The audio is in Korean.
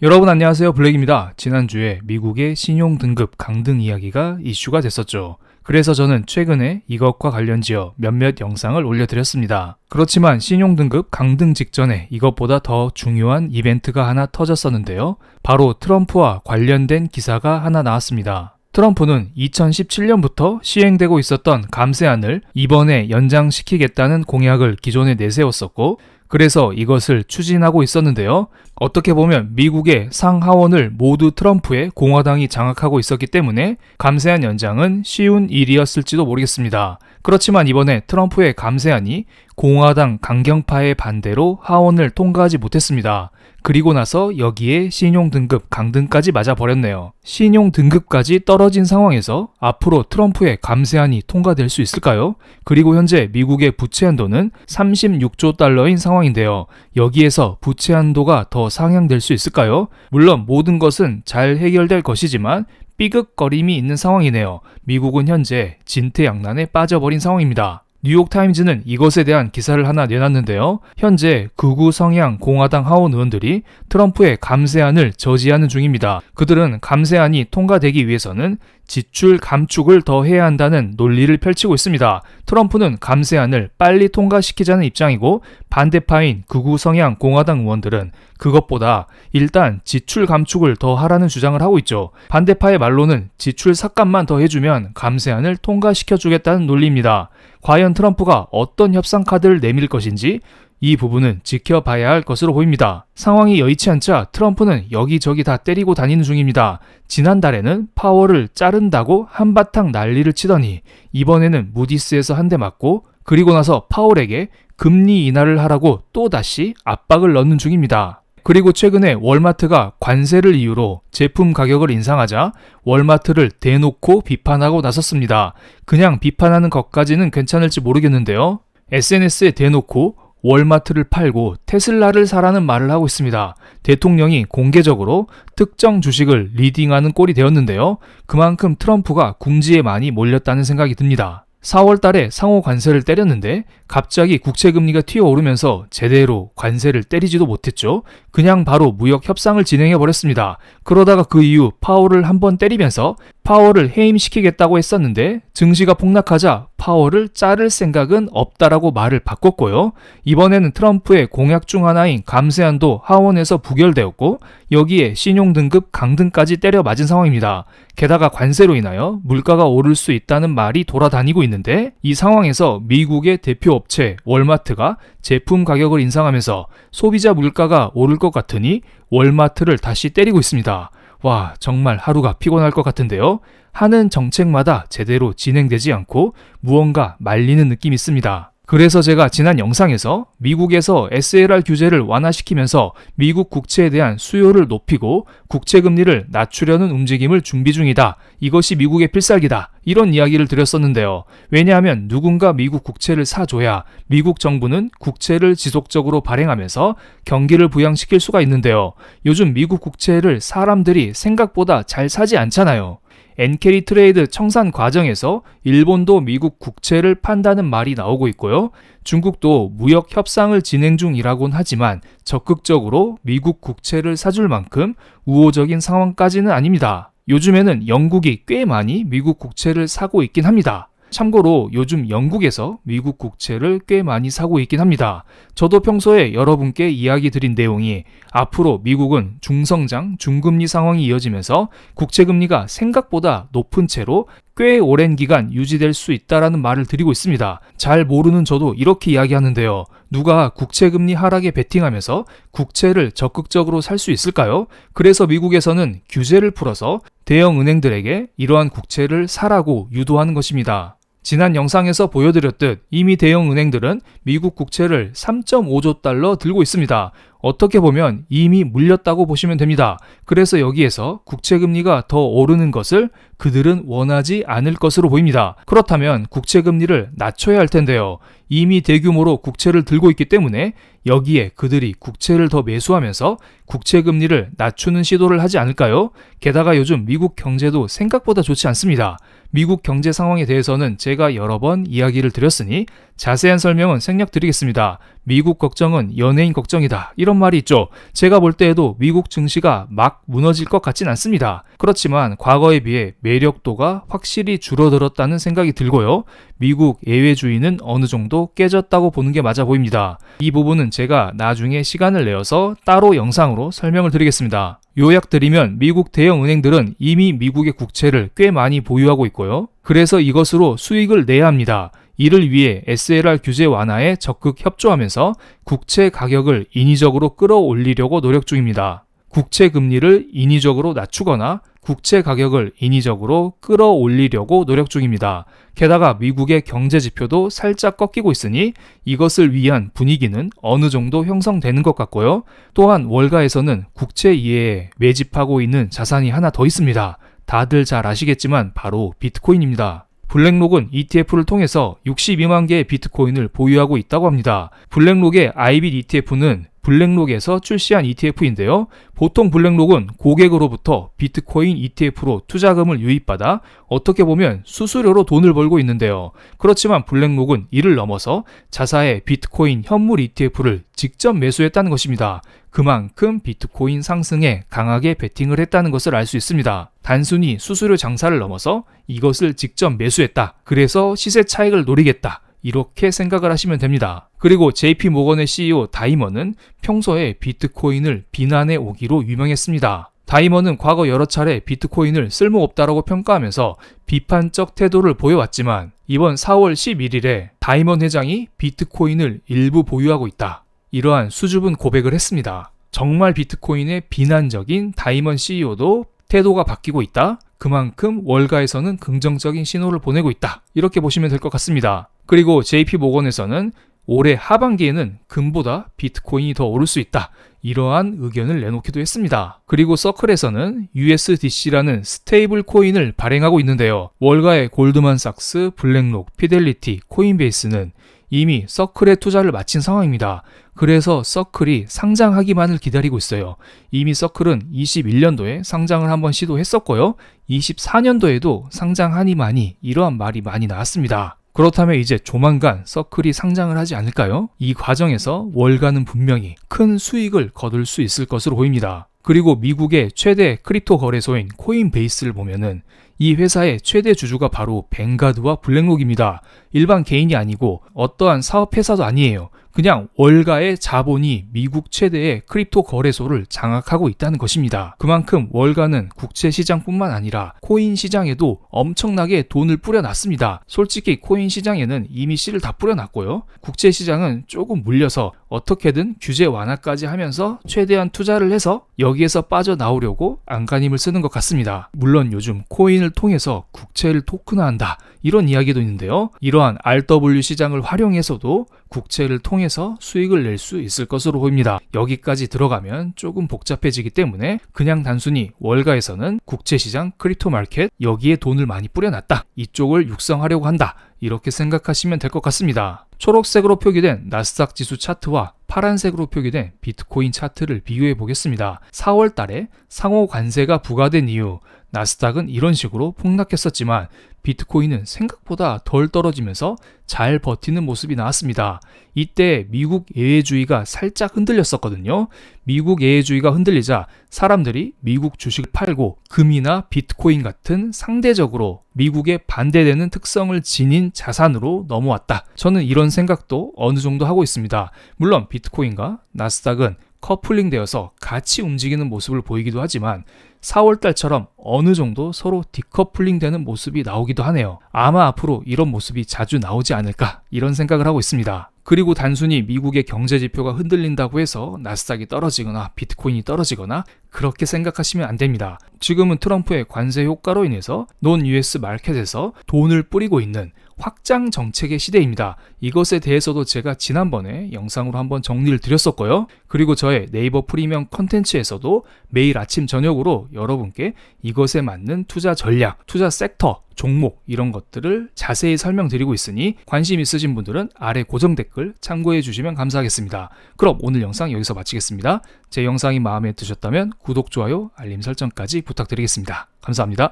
여러분 안녕하세요, 블랙입니다. 지난주에 미국의 신용등급 강등 이야기가 이슈가 됐었죠. 그래서 저는 최근에 이것과 관련지어 몇몇 영상을 올려드렸습니다. 그렇지만 신용등급 강등 직전에 이것보다 더 중요한 이벤트가 하나 터졌었는데요. 바로 트럼프와 관련된 기사가 하나 나왔습니다. 트럼프는 2017년부터 시행되고 있었던 감세안을 이번에 연장시키겠다는 공약을 기존에 내세웠었고, 그래서 이것을 추진하고 있었는데요. 어떻게 보면 미국의 상하원을 모두 트럼프의 공화당이 장악하고 있었기 때문에 감세안 연장은 쉬운 일이었을지도 모르겠습니다. 그렇지만 이번에 트럼프의 감세안이 공화당 강경파의 반대로 하원을 통과하지 못했습니다. 그리고 나서 여기에 신용등급 강등까지 맞아버렸네요. 신용등급까지 떨어진 상황에서 앞으로 트럼프의 감세안이 통과될 수 있을까요? 그리고 현재 미국의 부채 한도는 36조 달러인 상황인데요. 여기에서 부채 한도가 더 상향될 수 있을까요? 물론 모든 것은 잘 해결될 것이지만 삐걱거림이 있는 상황이네요. 미국은 현재 진퇴양난에 빠져버린 상황입니다. 뉴욕타임즈는 이것에 대한 기사를 하나 내놨는데요. 현재 극우 성향 공화당 하원 의원들이 트럼프의 감세안을 저지하는 중입니다. 그들은 감세안이 통과되기 위해서는 지출 감축을 더 해야 한다는 논리를 펼치고 있습니다. 트럼프는 감세안을 빨리 통과시키자는 입장이고, 반대파인 극우 성향 공화당 의원들은 그것보다 일단 지출 감축을 더 하라는 주장을 하고 있죠. 반대파의 말로는 지출 삭감만 더 해주면 감세안을 통과시켜주겠다는 논리입니다. 과연 트럼프가 어떤 협상 카드를 내밀 것인지 이 부분은 지켜봐야 할 것으로 보입니다. 상황이 여의치 않자 트럼프는 여기저기 다 때리고 다니는 중입니다. 지난달에는 파월을 자른다고 한바탕 난리를 치더니 이번에는 무디스에서 한 대 맞고, 그리고 나서 파월에게 금리 인하를 하라고 또다시 압박을 넣는 중입니다. 그리고 최근에 월마트가 관세를 이유로 제품 가격을 인상하자 월마트를 대놓고 비판하고 나섰습니다. 그냥 비판하는 것까지는 괜찮을지 모르겠는데요. SNS에 대놓고 월마트를 팔고 테슬라를 사라는 말을 하고 있습니다. 대통령이 공개적으로 특정 주식을 리딩하는 꼴이 되었는데요. 그만큼 트럼프가 궁지에 많이 몰렸다는 생각이 듭니다. 4월 달에 상호 관세를 때렸는데 갑자기 국채금리가 튀어오르면서 제대로 관세를 때리지도 못했죠. 그냥 바로 무역 협상을 진행해버렸습니다. 그러다가 그 이후 파월을 한번 때리면서 파월을 해임시키겠다고 했었는데 증시가 폭락하자 파월을 자를 생각은 없다라고 말을 바꿨고요. 이번에는 트럼프의 공약 중 하나인 감세안도 하원에서 부결되었고, 여기에 신용등급 강등까지 때려 맞은 상황입니다. 게다가 관세로 인하여 물가가 오를 수 있다는 말이 돌아다니고 있는데, 이 상황에서 미국의 대표 업체 월마트가 제품 가격을 인상하면서 소비자 물가가 오를 것 같으니 월마트를 다시 때리고 있습니다. 와, 정말 하루가 피곤할 것 같은데요. 하는 정책마다 제대로 진행되지 않고 무언가 말리는 느낌이 있습니다. 그래서 제가 지난 영상에서 미국에서 SLR 규제를 완화시키면서 미국 국채에 대한 수요를 높이고 국채금리를 낮추려는 움직임을 준비 중이다. 이것이 미국의 필살기다. 이런 이야기를 드렸었는데요. 왜냐하면 누군가 미국 국채를 사줘야 미국 정부는 국채를 지속적으로 발행하면서 경기를 부양시킬 수가 있는데요. 요즘 미국 국채를 사람들이 생각보다 잘 사지 않잖아요. 엔캐리 트레이드 청산 과정에서 일본도 미국 국채를 판다는 말이 나오고 있고요. 중국도 무역 협상을 진행 중이라곤 하지만 적극적으로 미국 국채를 사줄 만큼 우호적인 상황까지는 아닙니다. 요즘에는 영국이 꽤 많이 미국 국채를 사고 있긴 합니다. 참고로 요즘 영국에서 미국 국채를 꽤 많이 사고 있긴 합니다. 저도 평소에 여러분께 이야기 드린 내용이 앞으로 미국은 중성장, 중금리 상황이 이어지면서 국채금리가 생각보다 높은 채로 꽤 오랜 기간 유지될 수 있다라는 말을 드리고 있습니다. 잘 모르는 저도 이렇게 이야기하는데요. 누가 국채금리 하락에 베팅하면서 국채를 적극적으로 살 수 있을까요? 그래서 미국에서는 규제를 풀어서 대형 은행들에게 이러한 국채를 사라고 유도하는 것입니다. 지난 영상에서 보여드렸듯 이미 대형 은행들은 미국 국채를 3.5조 달러 들고 있습니다. 어떻게 보면 이미 물렸다고 보시면 됩니다. 그래서 여기에서 국채금리가 더 오르는 것을 그들은 원하지 않을 것으로 보입니다. 그렇다면 국채금리를 낮춰야 할 텐데요. 이미 대규모로 국채를 들고 있기 때문에 여기에 그들이 국채를 더 매수하면서 국채금리를 낮추는 시도를 하지 않을까요? 게다가 요즘 미국 경제도 생각보다 좋지 않습니다. 미국 경제 상황에 대해서는 제가 여러 번 이야기를 드렸으니 자세한 설명은 생략 드리겠습니다. 미국 걱정은 연예인 걱정이다, 이런 말이 있죠. 제가 볼 때에도 미국 증시가 막 무너질 것 같진 않습니다. 그렇지만 과거에 비해 매력도가 확실히 줄어들었다는 생각이 들고요. 미국 예외주의는 어느 정도 깨졌다고 보는 게 맞아 보입니다. 이 부분은 제가 나중에 시간을 내어서 따로 영상으로 설명을 드리겠습니다. 요약드리면 미국 대형 은행들은 이미 미국의 국채를 꽤 많이 보유하고 있고요. 그래서 이것으로 수익을 내야 합니다. 이를 위해 SLR 규제 완화에 적극 협조하면서 국채 가격을 인위적으로 끌어올리려고 노력 중입니다. 국채 금리를 인위적으로 낮추거나 국채 가격을 인위적으로 끌어올리려고 노력 중입니다. 게다가 미국의 경제 지표도 살짝 꺾이고 있으니 이것을 위한 분위기는 어느 정도 형성되는 것 같고요. 또한 월가에서는 국채 이외에 매집하고 있는 자산이 하나 더 있습니다. 다들 잘 아시겠지만 바로 비트코인입니다. 블랙록은 ETF를 통해서 62만 개의 비트코인을 보유하고 있다고 합니다. 블랙록의 아이빗 ETF는 블랙록에서 출시한 ETF인데요. 보통 블랙록은 고객으로부터 비트코인 ETF로 투자금을 유입받아 어떻게 보면 수수료로 돈을 벌고 있는데요. 그렇지만 블랙록은 이를 넘어서 자사의 비트코인 현물 ETF를 직접 매수했다는 것입니다. 그만큼 비트코인 상승에 강하게 베팅을 했다는 것을 알 수 있습니다. 단순히 수수료 장사를 넘어서 이것을 직접 매수했다. 그래서 시세 차익을 노리겠다, 이렇게 생각을 하시면 됩니다. 그리고 JP 모건의 CEO 다이먼은 평소에 비트코인을 비난해 오기로 유명했습니다. 다이먼은 과거 여러 차례 비트코인을 쓸모없다라고 평가하면서 비판적 태도를 보여왔지만 이번 4월 11일에 다이먼 회장이 비트코인을 일부 보유하고 있다, 이러한 수줍은 고백을 했습니다. 정말 비트코인의 비난적인 다이먼 CEO도 태도가 바뀌고 있다, 그만큼 월가에서는 긍정적인 신호를 보내고 있다, 이렇게 보시면 될 것 같습니다. 그리고 JP 모건에서는 올해 하반기에는 금보다 비트코인이 더 오를 수 있다, 이러한 의견을 내놓기도 했습니다. 그리고 서클에서는 USDC라는 스테이블 코인을 발행하고 있는데요. 월가의 골드만삭스, 블랙록, 피델리티, 코인베이스는 이미 서클에 투자를 마친 상황입니다. 그래서 서클이 상장하기만을 기다리고 있어요. 이미 서클은 21년도에 상장을 한번 시도했었고요. 24년도에도 상장하니 마니, 이러한 말이 많이 나왔습니다. 그렇다면 이제 조만간 서클이 상장을 하지 않을까요? 이 과정에서 월가는 분명히 큰 수익을 거둘 수 있을 것으로 보입니다. 그리고 미국의 최대 크립토 거래소인 코인베이스를 보면은 이 회사의 최대 주주가 바로 뱅가드와 블랙록입니다. 일반 개인이 아니고 어떠한 사업회사도 아니에요. 그냥 월가의 자본이 미국 최대의 크립토 거래소를 장악하고 있다는 것입니다. 그만큼 월가는 국채 시장뿐만 아니라 코인 시장에도 엄청나게 돈을 뿌려놨습니다. 솔직히 코인 시장에는 이미 씨를 다 뿌려놨고요. 국채 시장은 조금 물려서 어떻게든 규제 완화까지 하면서 최대한 투자를 해서 여기에서 빠져나오려고 안간힘을 쓰는 것 같습니다. 물론 요즘 코인을 통해서 국채를 토큰화한다, 이런 이야기도 있는데요. 이러한 RW 시장을 활용해서도 국채를 통해서 수익을 낼 수 있을 것으로 보입니다. 여기까지 들어가면 조금 복잡해지기 때문에 그냥 단순히 월가에서는 국채시장, 크립토 마켓, 여기에 돈을 많이 뿌려놨다, 이쪽을 육성하려고 한다, 이렇게 생각하시면 될 것 같습니다. 초록색으로 표기된 나스닥 지수 차트와 파란색으로 표기된 비트코인 차트를 비교해 보겠습니다. 4월 달에 상호 관세가 부과된 이후 나스닥은 이런 식으로 폭락했었지만 비트코인은 생각보다 덜 떨어지면서 잘 버티는 모습이 나왔습니다. 이때 미국 예외주의가 살짝 흔들렸었거든요. 미국 예외주의가 흔들리자 사람들이 미국 주식을 팔고 금이나 비트코인 같은 상대적으로 미국에 반대되는 특성을 지닌 자산으로 넘어왔다. 저는 이런 생각도 어느 정도 하고 있습니다. 물론 비트코인과 나스닥은 커플링 되어서 같이 움직이는 모습을 보이기도 하지만 4월달처럼 어느 정도 서로 디커플링 되는 모습이 나오기도 하네요. 아마 앞으로 이런 모습이 자주 나오지 않을까, 이런 생각을 하고 있습니다. 그리고 단순히 미국의 경제 지표가 흔들린다고 해서 나스닥이 떨어지거나 비트코인이 떨어지거나 그렇게 생각하시면 안 됩니다. 지금은 트럼프의 관세 효과로 인해서 논 US 마켓에서 돈을 뿌리고 있는 확장 정책의 시대입니다. 이것에 대해서도 제가 지난번에 영상으로 한번 정리를 드렸었고요. 그리고 저의 네이버 프리미엄 컨텐츠에서도 매일 아침 저녁으로 여러분께 이것에 맞는 투자 전략, 투자 섹터, 종목 이런 것들을 자세히 설명드리고 있으니 관심 있으신 분들은 아래 고정 댓글 참고해 주시면 감사하겠습니다. 그럼 오늘 영상 여기서 마치겠습니다. 제 영상이 마음에 드셨다면 구독, 좋아요, 알림 설정까지 부탁드리겠습니다. 감사합니다.